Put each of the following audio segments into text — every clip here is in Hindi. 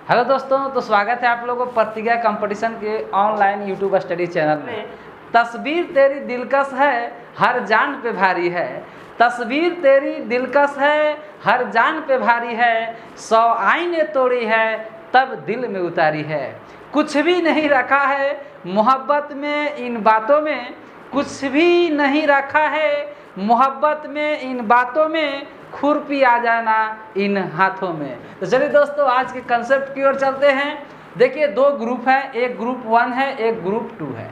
हेलो दोस्तों, तो स्वागत है आप लोगों को प्रतिज्ञा कंपटीशन के ऑनलाइन यूट्यूब स्टडी चैनल में। तस्वीर तेरी दिलकश है, हर जान पे भारी है। तस्वीर तेरी दिलकश है, हर जान पे भारी है। 100 आईने तोड़ी है, तब दिल में उतारी है। कुछ भी नहीं रखा है मोहब्बत में, इन बातों में कुछ भी नहीं रखा है मोहब्बत में, इन बातों में खुरपी आ जाना इन हाथों में। तो चलिए दोस्तों, आज के कंसेप्ट की ओर चलते हैं। देखिए, दो ग्रुप है, एक ग्रुप 1 है, एक ग्रुप 2 है।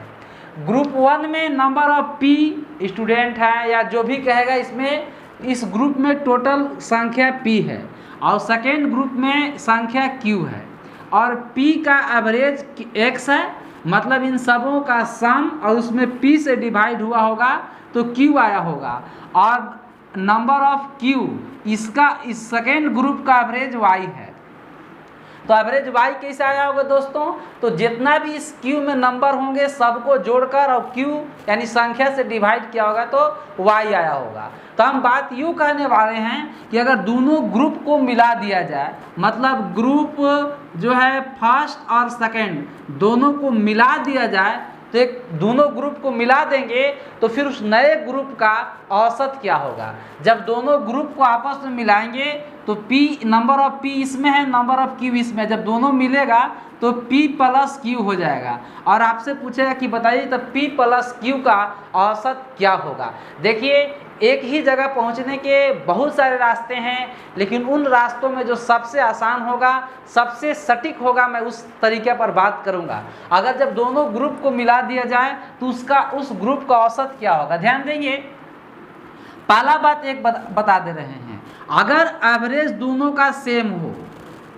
ग्रुप 1 में नंबर ऑफ पी स्टूडेंट है, या जो भी कहेगा इसमें, इस ग्रुप में टोटल संख्या पी है, और सेकेंड ग्रुप में संख्या क्यू है, और पी का एवरेज एक्स है, मतलब इन सबों का सम, और उसमें पी से डिवाइड हुआ होगा तो क्यू आया होगा। और नंबर ऑफ क्यू, इसका इस सेकेंड ग्रुप का एवरेज वाई है। तो एवरेज वाई कैसे आया होगा दोस्तों? तो जितना भी इस क्यू में नंबर होंगे सबको जोड़कर और क्यू यानी संख्या से डिवाइड किया होगा तो वाई आया होगा। तो हम बात यूँ कहने वाले हैं कि अगर दोनों ग्रुप को मिला दिया जाए, मतलब ग्रुप जो है फर्स्ट और सेकेंड दोनों को मिला दिया जाए, तो एक दोनों ग्रुप को मिला देंगे तो फिर उस नए ग्रुप का औसत क्या होगा। जब दोनों ग्रुप को आपस में मिलाएंगे तो P, नंबर ऑफ P इसमें है, नंबर ऑफ Q इसमें है। जब दोनों मिलेगा तो P प्लस Q हो जाएगा, और आपसे पूछेगा कि बताइए तब P प्लस Q का औसत क्या होगा। देखिए, एक ही जगह पहुंचने के बहुत सारे रास्ते हैं, लेकिन उन रास्तों में जो सबसे आसान होगा, सबसे सटीक होगा, मैं उस तरीके पर बात करूंगा। अगर जब दोनों ग्रुप को मिला दिया जाए तो उसका उस ग्रुप का औसत क्या होगा, ध्यान देंगे। पहला बात एक बता दे रहे हैं, अगर एवरेज दोनों का सेम हो,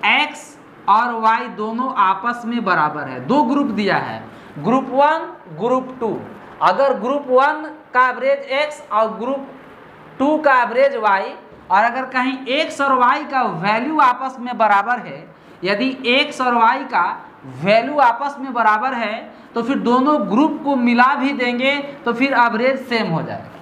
x और y दोनों आपस में बराबर है, दो ग्रुप दिया है, ग्रुप 1 ग्रुप 2, अगर ग्रुप 1 का एवरेज x और ग्रुप 2 का एवरेज y, और अगर कहीं x और y का वैल्यू आपस में बराबर है, यदि x और y का वैल्यू आपस में बराबर है तो फिर दोनों ग्रुप को मिला भी देंगे तो फिर एवरेज सेम हो जाएगा।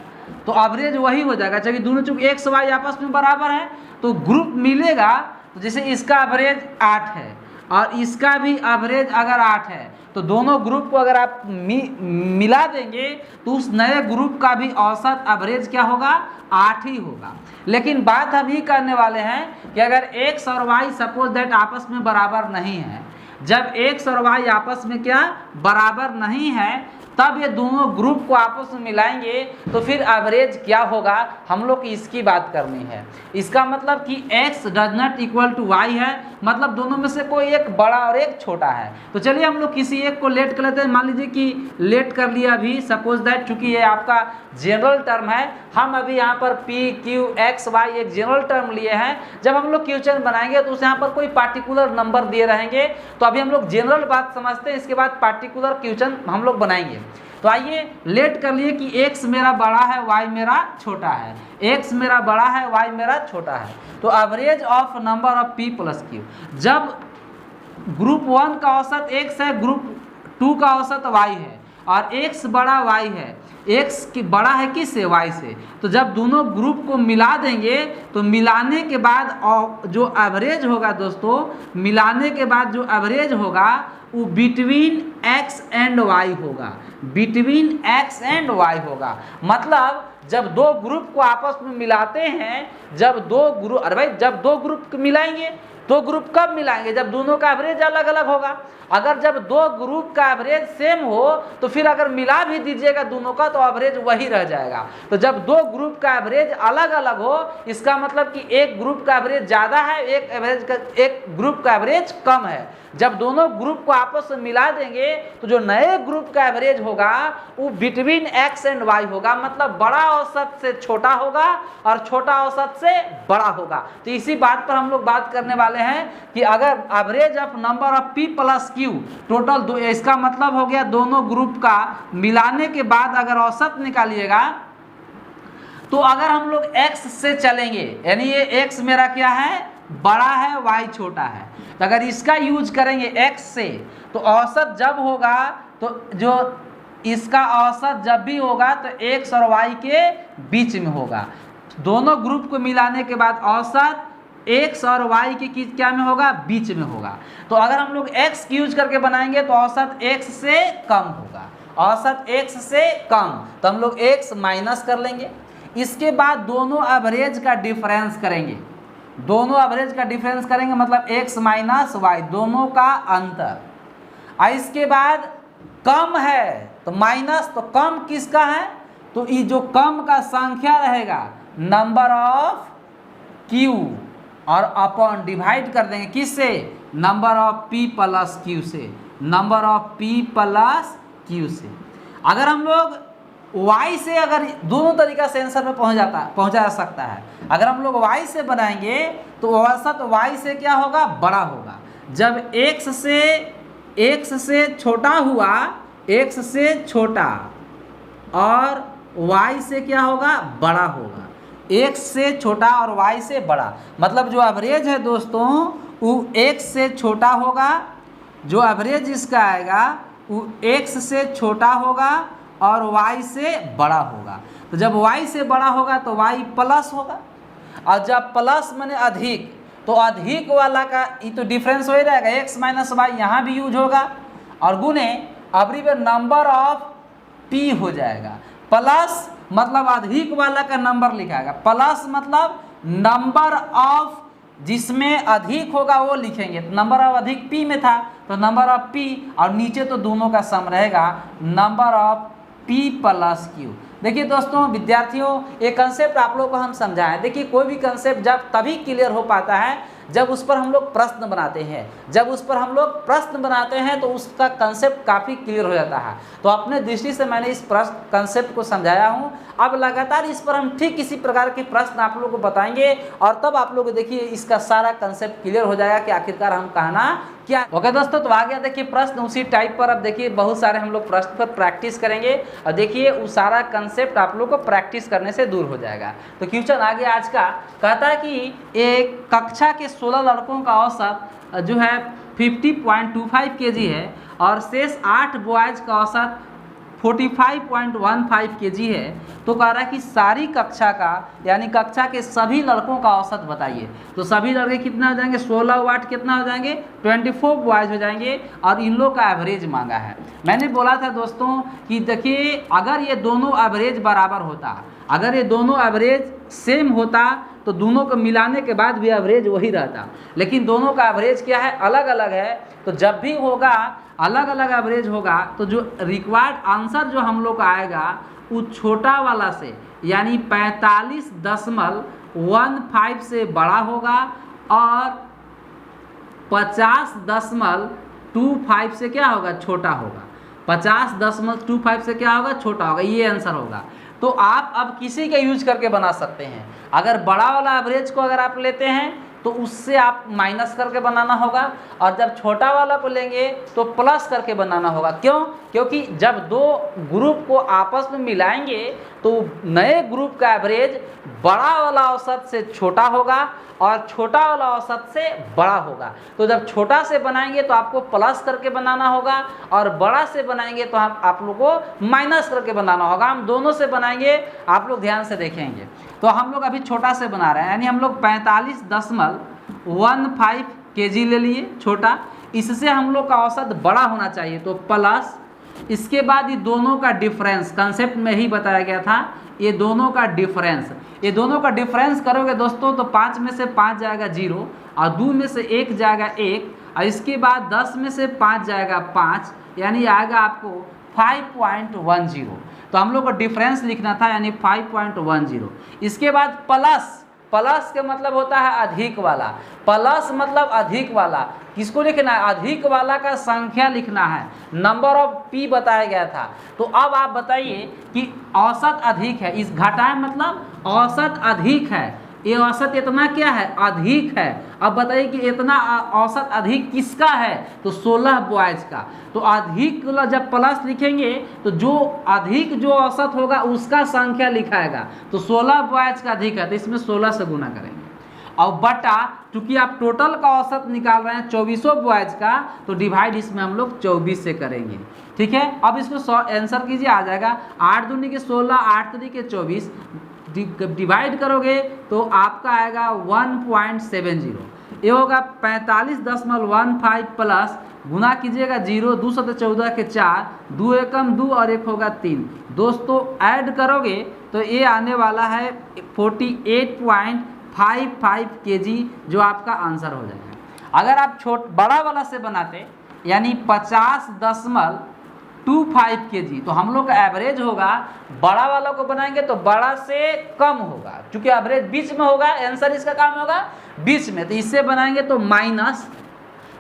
तो एवरेज वही हो जाएगा, चलिए दोनों चूंकि x y आपस में बराबर है तो ग्रुप मिलेगा। तो जैसे इसका एवरेज 8 है और इसका भी एवरेज अगर 8 है, तो दोनों ग्रुप को अगर आप मिला देंगे तो उस नए ग्रुप का भी औसत एवरेज क्या होगा, 8 ही होगा। लेकिन बात हम ये करने वाले हैं कि अगर x और y सपोज दैट आपस में बराबर नहीं है, जब x और y आपस में क्या बराबर नहीं है, तब ये दोनों ग्रुप को आपस में मिलाएंगे तो फिर एवरेज क्या होगा, हम लोग की इसकी बात करनी है। इसका मतलब कि x does not equal to y है, मतलब दोनों में से कोई एक बड़ा और एक छोटा है। तो चलिए हम लोग किसी एक को लेट कर लेते हैं। मान लीजिए कि लेट कर लिया अभी, सपोज दैट, चूंकि ये आपका जनरल टर्म है, हम अभी यहाँ पर p q x y एक जनरल टर्म लिए हैं। जब हम लोग क्वेश्चन बनाएंगे तो उस यहाँ पर कोई पार्टिकुलर नंबर दिए रहेंगे, तो अभी हम लोग जनरल बात समझते हैं, इसके बाद पार्टिकुलर क्वेश्चन हम लोग बनाएंगे। तो आइए लेट कर लिए कि x मेरा बड़ा है, y मेरा छोटा है, x मेरा बड़ा है, y मेरा छोटा है। तो average of number of p plus q, जब ग्रुप 1 का औसत x है, ग्रुप 2 का औसत y है, और x बड़ा y है, x की बड़ा है किससे, y से, तो जब दोनों ग्रुप को मिला देंगे तो मिलाने के बाद जो एवरेज होगा दोस्तों, मिलाने के बाद जो एवरेज होगा वो बिटवीन x एंड y होगा, बिटवीन x एंड y होगा। मतलब जब दो ग्रुप को आपस में मिलाते हैं, जब दो ग्रुप, अरे भाई जब दो ग्रुप मिलाएंगे, दो ग्रुप कब मिलाएंगे, जब दोनों का एवरेज अलग अलग होगा। अगर जब दो ग्रुप का एवरेज सेम हो तो फिर अगर मिला भी दीजिएगा दोनों का तो एवरेज वही रह जाएगा। तो जब दो ग्रुप का एवरेज अलग अलग हो, इसका मतलब कि एक ग्रुप का एवरेज ज़्यादा है, एक ग्रुप का एवरेज कम है। जब दोनों ग्रुप को आपस में मिला देंगे तो जो नए ग्रुप का एवरेज होगा वो बिटवीन x एंड y होगा, मतलब बड़ा औसत से छोटा होगा और छोटा औसत से बड़ा होगा। तो इसी बात पर हम लोग बात करने वाले हैं कि अगर average of number of p plus q total दो, इसका मतलब हो गया दोनों ग्रुप का मिलाने के बाद अगर औसत निकालिएगा, तो अगर हम लोग x से चलेंगे, यानी ये x मेरा क्या है, बड़ा है, y छोटा है, तो अगर इसका यूज करेंगे x से, तो औसत जब होगा, तो जो इसका औसत जब भी होगा तो x और y के बीच में होगा। दोनों ग्रुप को मिलाने के बाद औसत x और y के क्या में होगा, बीच में होगा। तो अगर हम लोग x की यूज करके बनाएंगे तो औसत x से कम होगा, औसत x से कम, तो हम लोग x माइनस कर लेंगे। इसके बाद दोनों एवरेज का डिफरेंस करेंगे, दोनों एवरेज का डिफरेंस करेंगे मतलब x माइनस वाई, दोनों का अंतर। और इसके बाद कम है तो माइनस, तो कम किसका है, तो ये जो कम का संख्या रहेगा नंबर ऑफ q और अपॉन डिवाइड कर देंगे किससे, number of p plus q से, number of p plus q से। अगर हम लोग y से, अगर दोनों तरीका से आंसर में पहुंचा जा सकता है। अगर हम लोग y से बनाएंगे तो औसत y से क्या होगा, बड़ा होगा। जब x से छोटा हुआ, x से छोटा और y से क्या होगा, बड़ा होगा, x से छोटा और y से बड़ा, मतलब जो एवरेज है दोस्तों वो x से छोटा होगा, जो एवरेज इसका आएगा वो x से छोटा होगा और y से बड़ा होगा। तो जब y से बड़ा होगा तो y प्लस होगा, और जब प्लस माने अधिक, तो अधिक वाला का ये तो डिफरेंस हो ही रहेगा, x माइनस वाई यहाँ भी यूज होगा, और गुने अबरी पे नंबर ऑफ p हो जाएगा। प्लस मतलब अधिक वाला का नंबर लिखाएगा, प्लस मतलब नंबर ऑफ जिसमें अधिक होगा वो लिखेंगे, तो नंबर ऑफ अधिक p में था तो नंबर ऑफ p, और नीचे तो दोनों का सम रहेगा number of p plus q। देखिए दोस्तों विद्यार्थियों, ये कंसेप्ट आप लोगों को हम समझाएं। देखिए कोई भी कंसेप्ट जब तभी क्लियर हो पाता है जब उस पर हम लोग प्रश्न बनाते हैं, जब उस पर हम लोग प्रश्न बनाते हैं तो उसका कंसेप्ट काफ़ी क्लियर हो जाता है। तो अपने दृष्टि से मैंने इस प्रश्न कंसेप्ट को समझाया हूँ। अब लगातार इस पर हम ठीक इसी प्रकार के प्रश्न आप लोगों को बताएंगे, और तब आप लोग देखिए इसका सारा कंसेप्ट क्लियर हो जाएगा कि आखिरकार हम कहना क्या। ओके दोस्तों, तो आ गया देखिए प्रश्न उसी टाइप पर। अब देखिए बहुत सारे हम लोग प्रश्न पर प्रैक्टिस करेंगे, और देखिए वो सारा कंसेप्ट आप लोग को प्रैक्टिस करने से दूर हो जाएगा। तो क्वेश्चन आ गया आज का, कहता है कि एक कक्षा के 16 लड़कों का औसत जो है 50.25 kg है, और शेष 8 बॉयज का औसत 45.15 kg है। तो कह रहा है कि सारी कक्षा का, यानी कक्षा के सभी लड़कों का औसत बताइए। तो सभी लड़के कितना हो जाएंगे, 16 वाट कितना हो जाएंगे, 24 बॉयज हो जाएंगे, और इन लोग का एवरेज मांगा है। मैंने बोला था दोस्तों कि देखिए अगर ये दोनों एवरेज बराबर होता, अगर ये दोनों एवरेज सेम होता तो दोनों को मिलाने के बाद भी एवरेज वही रहता, लेकिन दोनों का एवरेज क्या है, अलग अलग है। तो जब भी होगा अलग अलग एवरेज होगा तो जो रिक्वायर्ड आंसर जो हम लोग का आएगा वो छोटा वाला से, यानी 45.15 से बड़ा होगा, और 50.25 से क्या होगा, छोटा होगा। 50.25 से क्या होगा, छोटा होगा। ये आंसर होगा। तो आप अब किसी का यूज करके बना सकते हैं। अगर बड़ा वाला एवरेज को अगर आप लेते हैं तो उससे आप माइनस करके बनाना होगा, और जब छोटा वाला को लेंगे तो प्लस करके बनाना होगा। क्यों? क्योंकि जब दो ग्रुप को आपस में मिलाएंगे तो नए ग्रुप का एवरेज बड़ा वाला औसत से छोटा होगा और छोटा वाला औसत से बड़ा होगा। तो जब छोटा से बनाएंगे तो आपको प्लस करके बनाना होगा, और बड़ा से बनाएंगे तो आप लोग को माइनस करके बनाना होगा। हम दोनों से बनाएंगे, आप लोग ध्यान से देखेंगे। तो हम लोग अभी छोटा से बना रहे हैं, यानी हम लोग 45.15 kg ले लिए छोटा, इससे हम लोग का औसत बड़ा होना चाहिए, तो प्लस। इसके बाद ये दोनों का डिफरेंस, कंसेप्ट में ही बताया गया था, ये दोनों का डिफरेंस, ये दोनों का डिफरेंस करोगे दोस्तों तो 5 में से 5 जाएगा 0, और 2 में से 1 जाएगा 1, और इसके बाद 10 में से 5 जाएगा 5, यानी आएगा आपको 5.10। तो हम लोग को डिफरेंस लिखना था, यानी 5.10। इसके बाद प्लस, प्लस के मतलब होता है अधिक वाला, प्लस मतलब अधिक वाला। किसको लिखना है, अधिक वाला का संख्या लिखना है, नंबर ऑफ पी बताया गया था। तो अब आप बताइए कि औसत अधिक है, इस घटाएं मतलब औसत अधिक है, ये औसत इतना क्या है, अधिक है। अब बताइए कि इतना औसत अधिक किसका है, तो 16 बॉयज का। तो अधिक जब प्लस लिखेंगे तो जो अधिक जो औसत होगा उसका संख्या लिखाएगा, तो 16 बॉयज का अधिक है तो इसमें 16 से गुना करेंगे, और बटा, चूंकि आप टोटल का औसत निकाल रहे हैं 24 बॉयज का, तो डिवाइड इसमें हम लोग 24 से करेंगे। ठीक है, अब इसमें आंसर कीजिए, आ जाएगा 8 दूनी के 16, 8 3 के 24, डिवाइड करोगे तो आपका आएगा 1.70। ये होगा 45.15 प्लस गुना कीजिएगा 0, 2 सौ 14 के 4, 2 एकम 2 और 1 होगा 3। दोस्तों ऐड करोगे तो ये आने वाला है 48.55 kg, जो आपका आंसर हो जाएगा। अगर आप बड़ा वाला से बनाते यानी 50.25 kg, तो हम लोग का एवरेज होगा, बड़ा वाला को बनाएंगे तो बड़ा से कम होगा, क्योंकि एवरेज बीच में होगा, आंसर इसका काम होगा बीच में, तो इससे बनाएंगे तो माइनस,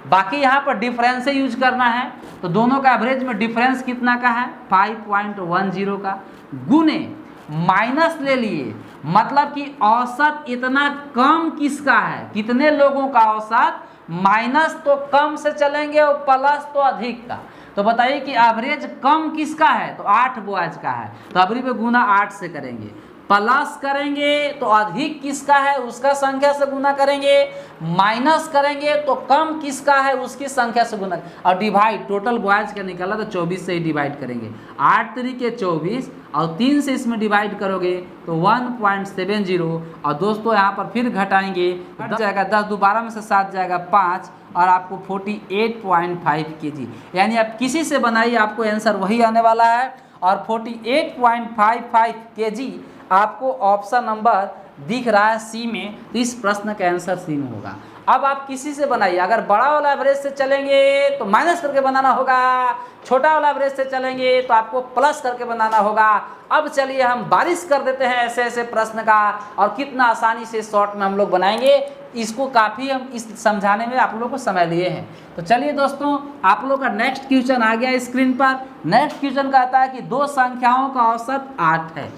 बाकी यहाँ पर डिफरेंस से यूज करना है, तो दोनों का एवरेज में डिफरेंस कितना का है 5.10 का, गुने माइनस ले लिए, मतलब कि औसत इतना कम किसका है, कितने लोगों का औसत, माइनस तो कम से चलेंगे और प्लस तो अधिक का। तो बताइए कि एवरेज कम किसका है, तो 8 बॉयज का है, तो अभी पे गुना 8 से करेंगे, प्लस करेंगे तो अधिक किसका है उसका संख्या से गुना करेंगे, माइनस करेंगे तो कम किसका है उसकी संख्या से गुना, और डिवाइड टोटल बॉयज का निकाला तो 24 से ही डिवाइड करेंगे, 8 तरीके 24 और 3 से इसमें डिवाइड करोगे तो 1.70। और दोस्तों यहाँ पर फिर घटाएंगे, घट जाएगा 10, दोबारा में से 7 जाएगा 5 और आपको 48.5 kg, यानी आप किसी से बनाइए आपको आंसर वही आने वाला है। और 48.55 kg आपको ऑप्शन नंबर दिख रहा है सी में, तो इस प्रश्न का आंसर सी में होगा। अब आप किसी से बनाइए, अगर बड़ा वाला एवरेज से चलेंगे तो माइनस करके बनाना होगा, छोटा वाला एवरेज से चलेंगे तो आपको प्लस करके बनाना होगा। अब चलिए हम बारिश कर देते हैं ऐसे ऐसे प्रश्न का, और कितना आसानी से शॉर्ट में हम लोग बनाएंगे, इसको काफ़ी हम इस समझाने में आप लोगों को समय लिए हैं। तो चलिए दोस्तों, आप लोग का नेक्स्ट क्वेश्चन आ गया स्क्रीन पर। नेक्स्ट क्वेश्चन कहता है कि दो संख्याओं का औसत 8 है,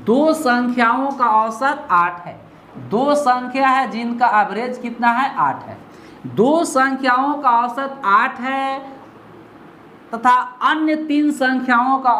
दो संख्याओं का औसत 8 है, दो संख्या है जिनका एवरेज कितना है 8 है, दो संख्याओं का औसत 8 है तथा अन्य तीन संख्याओं का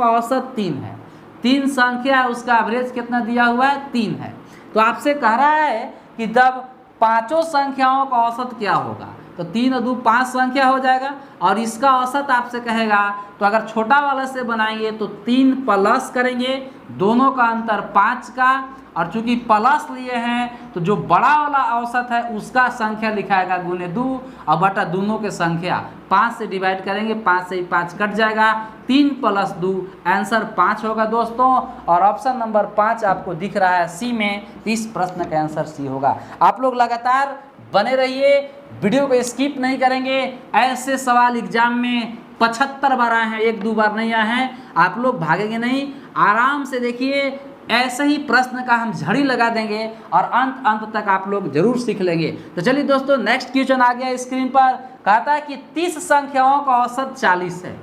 औसत 3 है। तीन संख्या है उसका एवरेज कितना दिया हुआ है 3 है। तो आपसे कह रहा है कि जब पांचों संख्याओं का औसत क्या होगा, तो 3 और 2 5 संख्या हो जाएगा, और इसका औसत आपसे कहेगा, तो अगर छोटा वाला से बनाएंगे तो 3 प्लस करेंगे, दोनों का अंतर 5 का, और चूंकि प्लस लिए हैं तो जो बड़ा वाला औसत है उसका संख्या लिखाएगा गुने 2 और बटा दोनों के संख्या 5 से डिवाइड करेंगे, 5 से ही 5 कट जाएगा, 3 + 2 आंसर 5 होगा दोस्तों। और ऑप्शन नंबर 5 आपको दिख रहा है सी में, तो इस प्रश्न का आंसर सी होगा। आप लोग लगातार बने रहिए, वीडियो को स्किप नहीं करेंगे। ऐसे सवाल एग्जाम में 75 बार आए हैं, 1-2 बार नहीं आए हैं। आप लोग भागेंगे नहीं, आराम से देखिए, ऐसे ही प्रश्न का हम झड़ी लगा देंगे और अंत तक आप लोग जरूर सीख लेंगे। तो चलिए दोस्तों, नेक्स्ट क्वेश्चन आ गया स्क्रीन पर। कहता है कि 30 संख्याओं का औसत 40 है,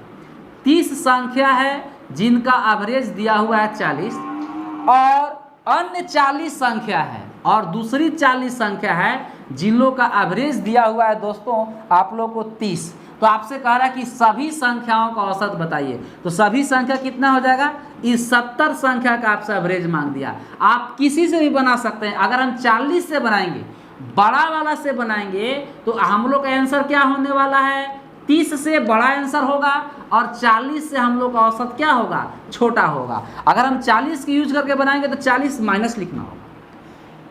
30 संख्या है जिनका एवरेज दिया हुआ है 40, और अन्य 40 संख्या है और दूसरी 40 संख्या है जिन लोग का एवरेज दिया हुआ है दोस्तों आप लोग को 30। तो आपसे कह रहा है कि सभी संख्याओं का औसत बताइए, तो सभी संख्या कितना हो जाएगा, इस 70 संख्या का आपसे एवरेज मांग दिया। आप किसी से भी बना सकते हैं, अगर हम 40 से बनाएंगे, बड़ा वाला से बनाएंगे, तो हम लोग का आंसर क्या होने वाला है, 30 से बड़ा आंसर होगा और 40 से हम लोग का औसत क्या होगा, छोटा होगा। अगर हम 40 की यूज करके बनाएंगे तो 40 माइनस लिखना होगा,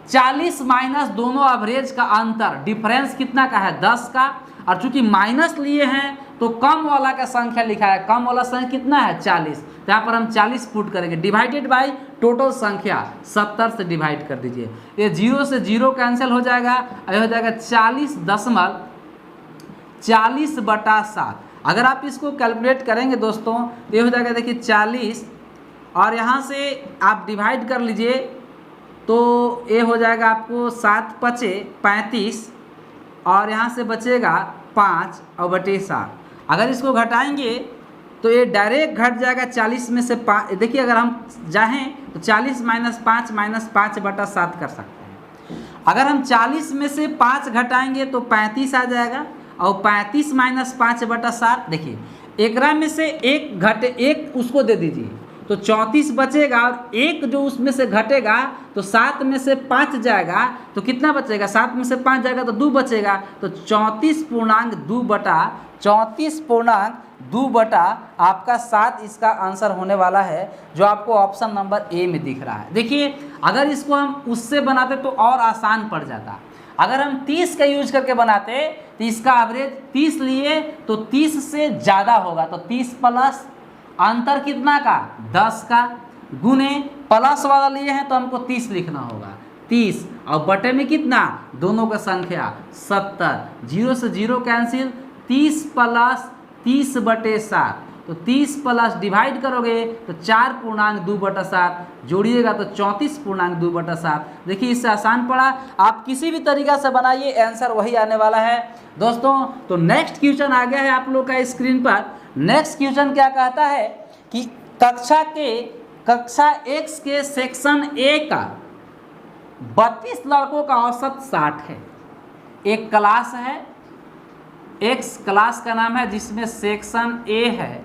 40 माइनस दोनों एवरेज का अंतर, डिफरेंस कितना का है 10 का, और चूंकि माइनस लिए हैं तो कम वाला का संख्या लिखा है, कम वाला संख्या कितना है 40, तो यहाँ पर हम 40 पुट करेंगे, डिवाइडेड बाय टोटल संख्या 70 से डिवाइड कर दीजिए, ये 0 से 0 कैंसिल हो जाएगा, ये हो जाएगा 40/7। अगर आप इसको कैलकुलेट करेंगे दोस्तों तो ये हो जाएगा, देखिए 40 और यहाँ से आप डिवाइड कर लीजिए, तो ये हो जाएगा आपको 7×5 = 35, और यहाँ से बचेगा 5 और बटे 7। अगर इसको घटाएंगे तो ये डायरेक्ट घट जाएगा 40 में से 5। देखिए अगर हम चाहें तो 40 - 5 - 5/7 कर सकते हैं। अगर हम 40 में से 5 घटाएंगे तो 35 आ जाएगा, और 35 - 5/7, देखिए एकरा में से एक घटे, एक उसको दे दीजिए, तो 34 बचेगा और एक जो उसमें से घटेगा तो 7 में से 5 जाएगा तो कितना बचेगा, 7 में से 5 जाएगा तो 2 बचेगा, तो 34.2 आपका 7 इसका आंसर होने वाला है, जो आपको ऑप्शन नंबर ए में दिख रहा है। देखिए अगर इसको हम उससे बनाते तो और आसान पड़ जाता। अगर हम 30 का यूज करके बनाते तो इसका एवरेज 30 लिए तो 30 से ज़्यादा होगा, तो 30 प्लस अंतर कितना का 10 का, गुने प्लस वाला लिए हैं तो हमको 30 लिखना होगा, 30 और बटे में कितना, दोनों का संख्या 70, 0 से 0 कैंसिल, 30 प्लस 30/7, तो 30 प्लस डिवाइड करोगे तो 4.2/7, जोड़िएगा तो 34.2/7। देखिए इससे आसान पड़ा, आप किसी भी तरीका से बनाइए आंसर वही आने वाला है दोस्तों। तो नेक्स्ट क्वेश्चन आ गया है आप लोग का स्क्रीन पर। नेक्स्ट क्वेश्चन क्या कहता है कि कक्षा X के सेक्शन ए का 32 लड़कों का औसत 60 है। एक क्लास है, X क्लास का नाम है, जिसमें सेक्शन ए है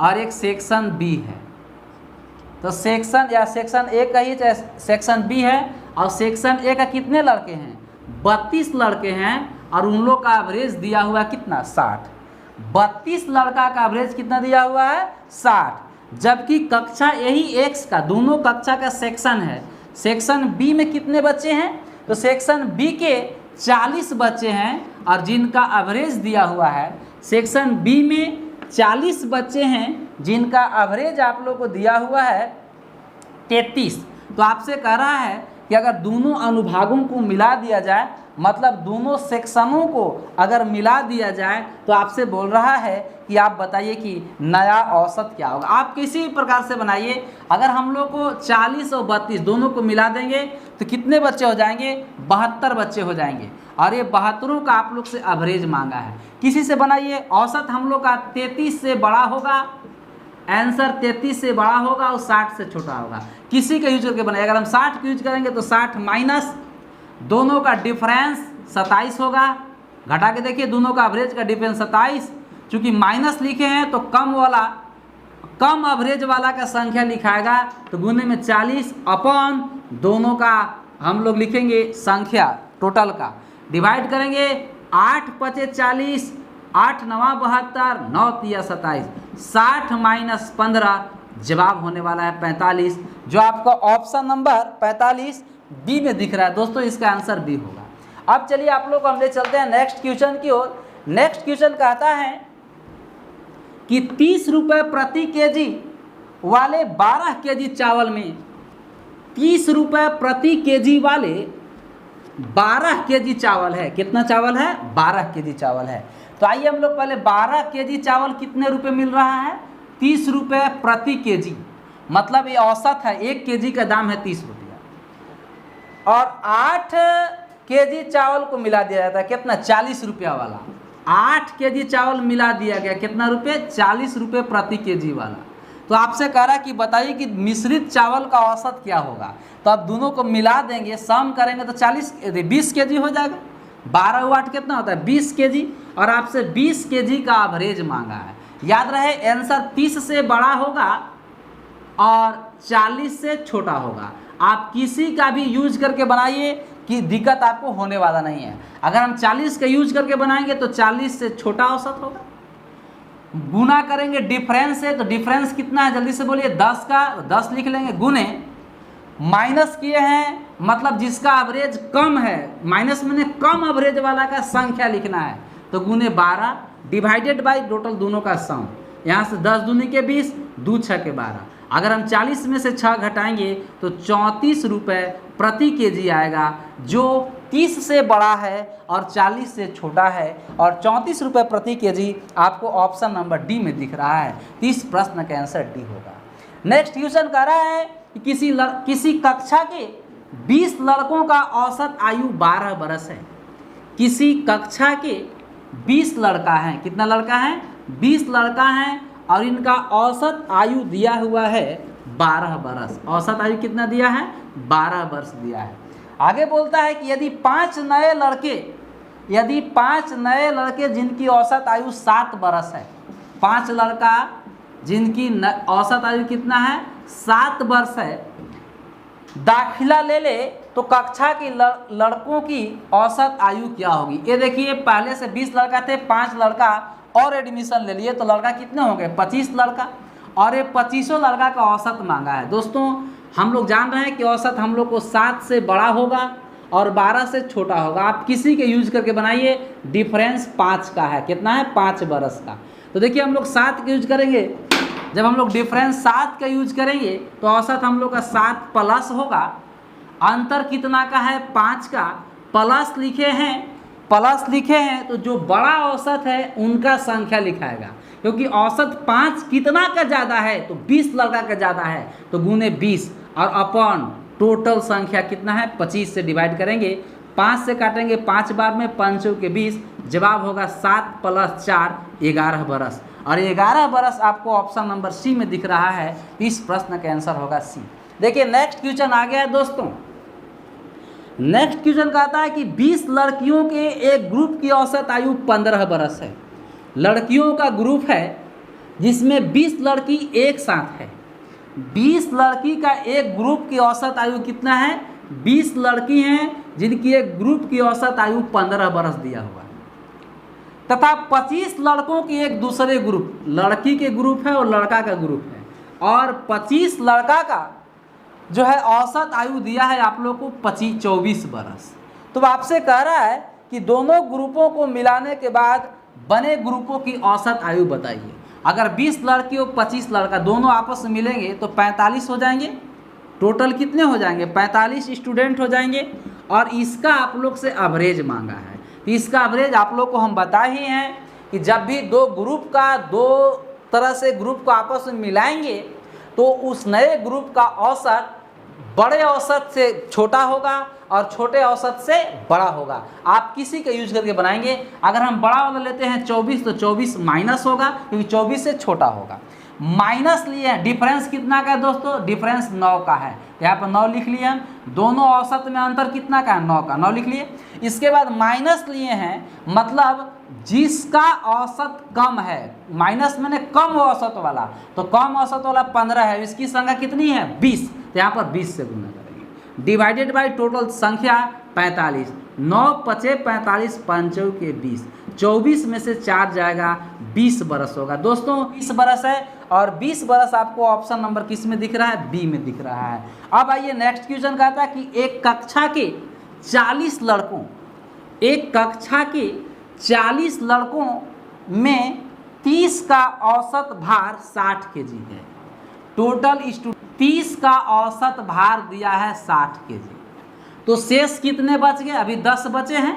और एक सेक्शन बी है। तो सेक्शन ए का ही चाहे सेक्शन बी है, और सेक्शन ए का कितने लड़के हैं, 32 लड़के हैं, और उन लोग का एवरेज दिया हुआ है कितना, 60। 32 लड़का का एवरेज कितना दिया हुआ है, 60। जबकि कक्षा यही X का दोनों कक्षा का सेक्शन है। सेक्शन बी में कितने बच्चे हैं, तो सेक्शन बी के 40 बच्चे हैं, और जिनका एवरेज दिया हुआ है, सेक्शन बी में 40 बच्चे हैं जिनका एवरेज आप लोग को दिया हुआ है 33। तो आपसे कह रहा है कि अगर दोनों अनुभागों को मिला दिया जाए, मतलब दोनों सेक्शनों को अगर मिला दिया जाए, तो आपसे बोल रहा है कि आप बताइए कि नया औसत क्या होगा। आप किसी भी प्रकार से बनाइए, अगर हम लोग को 40 और 32 दोनों को मिला देंगे तो कितने बच्चे हो जाएंगे, 72 बच्चे हो जाएंगे, और ये 72 का आप लोग से एवरेज मांगा है। किसी से बनाइए, औसत हम लोग का 33 से बड़ा होगा, आंसर 33 से बड़ा होगा और 60 से छोटा होगा। किसी का यूज करके बनाइए, अगर हम 60 का यूज करेंगे तो 60 माइनस दोनों का डिफरेंस 27 होगा, घटा के देखिए दोनों का एवरेज का डिफरेंस 27। चूंकि माइनस लिखे हैं तो कम एवरेज वाला का संख्या लिखाएगा, तो गुने में 40 अपॉन दोनों का हम लोग लिखेंगे संख्या टोटल का, डिवाइड करेंगे 8 × 5 = 40, 8 × 9 = 72, 9 × 3 = 27, 60 माइनस 15 जवाब होने वाला है 45, जो आपका ऑप्शन नंबर 45 बी में दिख रहा है दोस्तों। इसका आंसर बी होगा। अब चलिए आप लोग को हम ले चलते हैं नेक्स्ट क्वेश्चन की ओर। नेक्स्ट क्वेश्चन कहता है कि 30 रुपये प्रति केजी वाले 12 केजी चावल में, 30 रुपये प्रति केजी वाले 12 केजी चावल है। कितना चावल है, 12 केजी चावल है। तो आइए हम लोग पहले 12 केजी चावल कितने रुपए मिल रहा है, 30 रुपये प्रति केजी, मतलब ये औसत है, 1 केजी का दाम है 30 रुपया, और 8 केजी चावल को मिला दिया जाता है, कितना, 40 रुपया वाला। 8 केजी चावल मिला दिया गया, कितना रुपये, 40 रुपये प्रति केजी वाला। तो आपसे कह रहा है कि बताइए कि मिश्रित चावल का औसत क्या होगा। तो आप दोनों को मिला देंगे, सम करेंगे तो 20 केजी हो जाएगा। 12 × 8 कितना होता है, 20 केजी, और आपसे 20 केजी का एवरेज मांगा है। याद रहे आंसर 30 से बड़ा होगा और 40 से छोटा होगा। आप किसी का भी यूज करके बनाइए कि दिक्कत आपको होने वाला नहीं है। अगर हम 40 का यूज करके बनाएंगे तो 40 से छोटा औसत होगा। गुना करेंगे डिफरेंस से, तो डिफरेंस कितना है, जल्दी से बोलिए, 10 का 10 लिख लेंगे, गुने माइनस किए हैं, मतलब जिसका एवरेज कम है, माइनस मैंने कम एवरेज वाला का संख्या लिखना है, तो गुने 12 डिवाइडेड बाई टोटल दोनों का सम। यहाँ से 10 दूनी के 20, 2 × 6 = 12। अगर हम 40 में से 6 घटाएंगे तो 34 रुपये प्रति केजी आएगा, जो 30 से बड़ा है और 40 से छोटा है, और 34 रुपये प्रति केजी आपको ऑप्शन नंबर डी में दिख रहा है। तो इस प्रश्न का आंसर डी होगा। नेक्स्ट क्वेश्चन कह रहा है कि किसी कक्षा के 20 लड़कों का औसत आयु 12 बरस है। किसी कक्षा के 20 लड़का हैं, कितना लड़का है, 20 लड़का हैं, और इनका औसत आयु दिया हुआ है 12 बरस। औसत आयु कितना दिया है, 12 वर्ष दिया है। आगे बोलता है कि यदि 5 नए लड़के जिनकी औसत आयु 7 बरस है, 5 लड़का जिनकी औसत आयु कितना है 7 वर्ष है, दाखिला ले ले तो कक्षा की लड़कों की औसत आयु क्या होगी। ये देखिए पहले से 20 लड़का थे, 5 लड़का और एडमिशन ले लिए तो लड़का कितने हो गए 25 लड़का, और ये 25 लड़का का औसत मांगा है। दोस्तों हम लोग जान रहे हैं कि औसत हम लोग को 7 से बड़ा होगा और 12 से छोटा होगा। आप किसी के यूज करके बनाइए, डिफरेंस 5 का है, कितना है 5 बरस का। तो देखिए हम लोग 7 के यूज करेंगे, जब हम लोग डिफरेंस 7 का यूज करेंगे तो औसत हम लोग का 7 प्लस होगा, अंतर कितना का है 5 का, प्लस लिखे हैं तो जो बड़ा औसत है उनका संख्या लिखाएगा, क्योंकि औसत 5 कितना का ज़्यादा है तो 20 लड़का का ज़्यादा है तो गुने 20 और अपॉन टोटल संख्या कितना है 25 से डिवाइड करेंगे, 5 से काटेंगे 5 बार में, 5 के 20, जवाब होगा 7 + 4 11 बरस। और 11 बरस आपको ऑप्शन नंबर सी में दिख रहा है, इस प्रश्न का आंसर होगा सी। देखिए नेक्स्ट क्वेश्चन आ गया है दोस्तों। नेक्स्ट क्वेश्चन कहता है कि 20 लड़कियों के एक ग्रुप की औसत आयु 15 बरस है। लड़कियों का ग्रुप है जिसमें 20 लड़की एक साथ है। 20 लड़की का एक ग्रुप की औसत आयु कितना है, 20 लड़की हैं जिनकी एक ग्रुप की औसत आयु 15 बरस दिया हुआ है, तथा 25 लड़कों की एक दूसरे ग्रुप, लड़की के ग्रुप है और लड़का का ग्रुप है, और 25 लड़का का जो है औसत आयु दिया है आप लोग को 24 बरस। तो आपसे कह रहा है कि दोनों ग्रुपों को मिलाने के बाद बने ग्रुपों की औसत आयु बताइए। अगर 20 लड़की और 25 लड़का दोनों आपस में मिलेंगे तो 45 हो जाएंगे, टोटल कितने हो जाएंगे 45 स्टूडेंट हो जाएंगे, और इसका आप लोग से एवरेज मांगा है। तो इसका एवरेज आप लोग को हम बता ही हैं कि जब भी दो ग्रुप का दो तरह से ग्रुप को आपस में मिलाएंगे तो उस नए ग्रुप का औसत बड़े औसत से छोटा होगा और छोटे औसत से बड़ा होगा। आप किसी का यूज करके बनाएंगे। अगर हम बड़ा वाला लेते हैं 24 तो 24 माइनस होगा, क्योंकि 24 से छोटा होगा। माइनस लिए हैं, डिफरेंस कितना का है दोस्तों, डिफरेंस 9 का है, यहाँ पर 9 लिख लिए हम। दोनों औसत में अंतर कितना का है 9 का, 9 लिख लिए। इसके बाद माइनस लिए हैं, मतलब जिसका औसत कम है, माइनस मैंने कम औसत वाला, तो कम औसत वाला 15 है, इसकी संख्या कितनी है 20, तो यहाँ पर 20 से गुना करेंगे, डिवाइडेड बाय टोटल संख्या 45, 9 × 5 = 45, 5 के 20, 24 में से 4 जाएगा 20 बरस होगा। दोस्तों 20 बरस है, और 20 बरस आपको ऑप्शन नंबर किस में दिख रहा है, बी में दिख रहा है। अब आइए नेक्स्ट क्वेश्चन कहता है कि एक कक्षा के 40 लड़कों, एक कक्षा के 40 लड़कों में 30 का औसत भार 60 kg है। टोटल 30 का औसत भार दिया है 60 kg, तो शेष कितने बच गए, अभी 10 बचे हैं।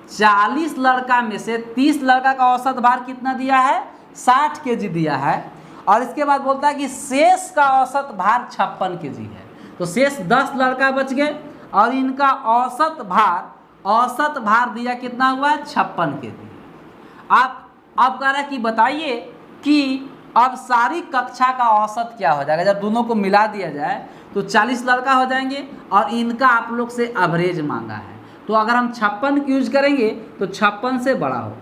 40 लड़का में से 30 लड़का का औसत भार कितना दिया है 60 kg दिया है, और इसके बाद बोलता है कि शेष का औसत भार 56 kg है। तो शेष 10 लड़का बच गए और इनका औसत भार दिया कितना हुआ 56 kg। आप अब कह रहा है कि बताइए कि अब सारी कक्षा का औसत क्या हो जाएगा। जब दोनों को मिला दिया जाए तो 40 लड़का हो जाएंगे और इनका आप लोग से एवरेज मांगा है। तो अगर हम 56 की यूज करेंगे तो 56 से बड़ा होगा,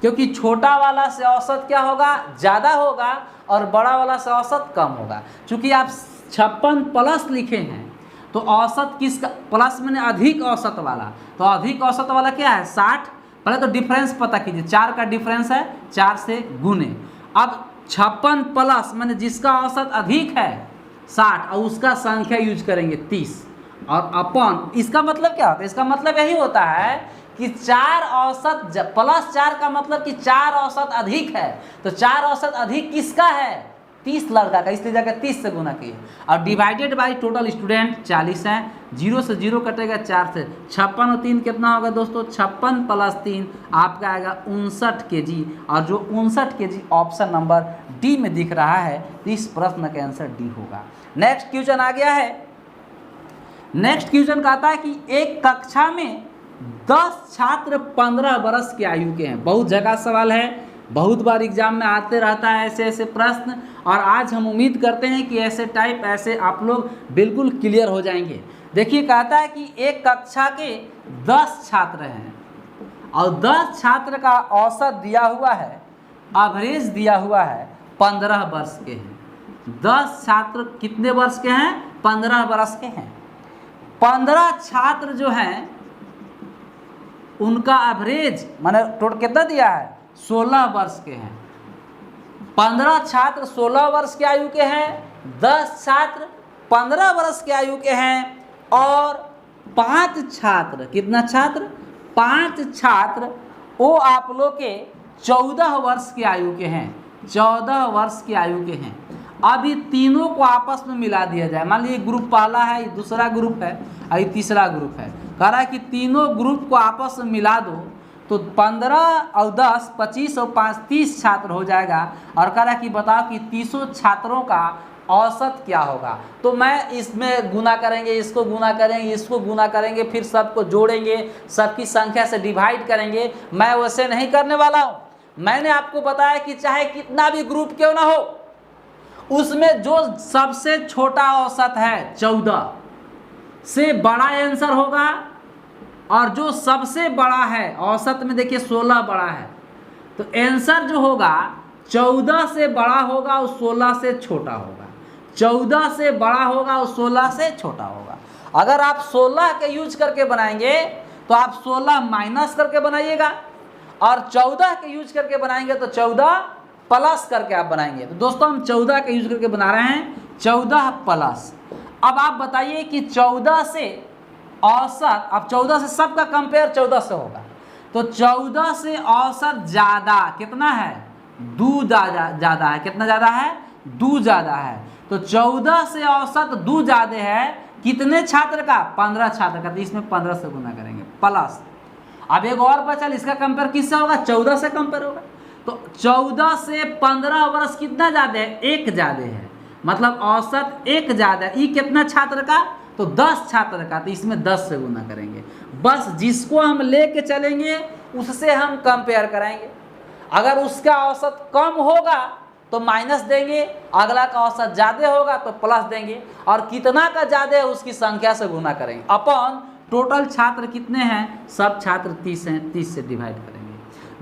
क्योंकि छोटा वाला से औसत क्या होगा ज़्यादा होगा और बड़ा वाला से औसत कम होगा। चूँकि आप 56 प्लस लिखे हैं तो औसत किसका, प्लस मैंने अधिक औसत वाला, तो अधिक औसत वाला क्या है 60। पहले तो डिफरेंस पता कीजिए, 4 का डिफरेंस है, 4 से गुने। अब 56 प्लस मैंने जिसका औसत अधिक है 60 और उसका संख्या यूज करेंगे 30, और अपॉन, इसका मतलब क्या होता है, इसका मतलब यही होता है कि 4 औसत प्लस 4 का मतलब कि 4 औसत अधिक है। तो 4 औसत अधिक किसका है 30 लड़का का, इसलिए जाकर 30 से गुना किए, और डिवाइडेड बाय टोटल स्टूडेंट 40 हैं। 0 से 0 कटेगा, 4 से 56 और 3 कितना होगा दोस्तों 56 + 3 आपका आएगा 59 kg, और जो 59 kg ऑप्शन नंबर डी में दिख रहा है, तो इस प्रश्न का आंसर डी होगा। नेक्स्ट क्वेश्चन आ गया है। नेक्स्ट क्वेश्चन कहता है कि एक कक्षा में 10 छात्र 15 वर्ष की आयु के हैं। बहुत जगह सवाल है, बहुत बार एग्जाम में आते रहता है ऐसे प्रश्न, और आज हम उम्मीद करते हैं कि ऐसे आप लोग बिल्कुल क्लियर हो जाएंगे। देखिए कहता है कि एक कक्षा के 10 छात्र हैं और 10 छात्र का औसत दिया हुआ है, एवरेज दिया हुआ है 15 वर्ष के हैं। 10 छात्र कितने वर्ष के हैं? 15 वर्ष के हैं। 15 छात्र जो हैं उनका एवरेज माने टोटल कितना दिया है? 16 वर्ष के हैं। 15 छात्र 16 वर्ष की आयु के हैं, 10 छात्र 15 वर्ष की आयु के हैं और 5 छात्र, कितना छात्र? 5 छात्र वो आप लोग के 14 वर्ष की आयु के हैं, 14 वर्ष की आयु के हैं। अब ये तीनों को आपस में मिला दिया जाए। मान लीजिए ग्रुप पहला है, ये दूसरा ग्रुप है और ये तीसरा ग्रुप है। कह रहा है कि तीनों ग्रुप को आपस में मिला दो तो 15 और 10 25 और 5 30 छात्र हो जाएगा। और कह रहा है कि बताओ कि 30 छात्रों का औसत क्या होगा। तो मैं इसमें गुना करेंगे, इसको गुना करेंगे, इसको गुना करेंगे, फिर सबको जोड़ेंगे, सबकी संख्या से डिवाइड करेंगे। मैं वैसे नहीं करने वाला हूँ। मैंने आपको बताया कि चाहे कितना भी ग्रुप क्यों ना हो, उसमें जो सबसे छोटा औसत है 14 से बड़ा आंसर होगा और जो सबसे बड़ा है औसत में देखिए 16 बड़ा है, तो आंसर जो होगा 14 से बड़ा होगा और 16 से छोटा होगा। 14 से बड़ा होगा और 16 से छोटा होगा। अगर आप 16 के यूज करके बनाएंगे तो आप 16 माइनस करके बनाइएगा और 14 के यूज करके बनाएंगे तो 14 प्लस करके आप बनाएंगे। तो दोस्तों हम 14 के यूज करके बना रहे हैं, 14 प्लस। अब आप बताइए कि 14 से औसत, अब 14 से सबका कंपेयर 14 से होगा, तो 14 से औसत ज़्यादा कितना है? 2 ज़्यादा है। कितना ज़्यादा है? 2 ज़्यादा है। तो 14 से औसत 2 ज़्यादा है। कितने छात्र का? 15 छात्र का। तो इसमें 15 से गुना करेंगे प्लस। अब एक और बचल, इसका कंपेयर किससे होगा? 14 से कंपेयर होगा। तो 14 से 15 वर्ष कितना ज़्यादा है? 1 ज़्यादा है, मतलब औसत 1 ज़्यादा है। ये कितना छात्र का? तो 10 छात्र का। तो इसमें 10 से गुना करेंगे। बस जिसको हम लेके चलेंगे उससे हम कंपेयर करेंगे। अगर उसका औसत कम होगा तो माइनस देंगे, अगला का औसत ज़्यादा होगा तो प्लस देंगे, और कितना का ज़्यादा है उसकी संख्या से गुना करेंगे। अपन टोटल छात्र कितने हैं? सब छात्र 30 हैं, 30 से डिवाइड करेंगे।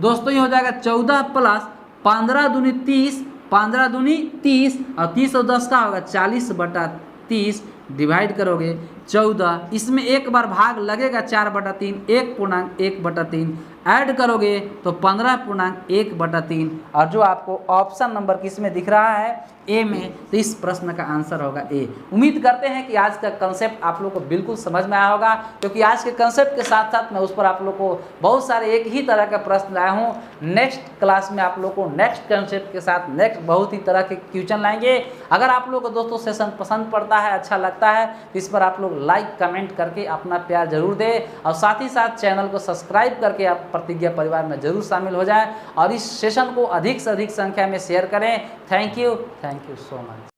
दोस्तों ये हो जाएगा 14 प्लस 15 दूनी 30, 15 दूनी 30 और 30 और 10 का होगा 40/30। डिवाइड करोगे 14, इसमें एक बार भाग लगेगा 4/3, 1.1/3 ऐड करोगे तो 15.1/3। और जो आपको ऑप्शन नंबर किसमें दिख रहा है? ए में। तो इस प्रश्न का आंसर होगा ए। उम्मीद करते हैं कि आज का कंसेप्ट आप लोग को बिल्कुल समझ में आया होगा, क्योंकि आज के कंसेप्ट के साथ साथ मैं उस पर आप लोग को बहुत सारे एक ही तरह का प्रश्न लाया हूँ। नेक्स्ट क्लास में आप लोग को नेक्स्ट कंसेप्ट के साथ नेक्स्ट बहुत ही तरह के क्वेश्चन लाएंगे। अगर आप लोग को दोस्तों सेशन पसंद पड़ता है, अच्छा लगता है, तो इस पर आप लोग लाइक कमेंट करके अपना प्यार जरूर दें और साथ ही साथ चैनल को सब्सक्राइब करके आप प्रतिज्ञा परिवार में जरूर शामिल हो जाएं और इस सेशन को अधिक से अधिक संख्या में शेयर करें। Thank you so much.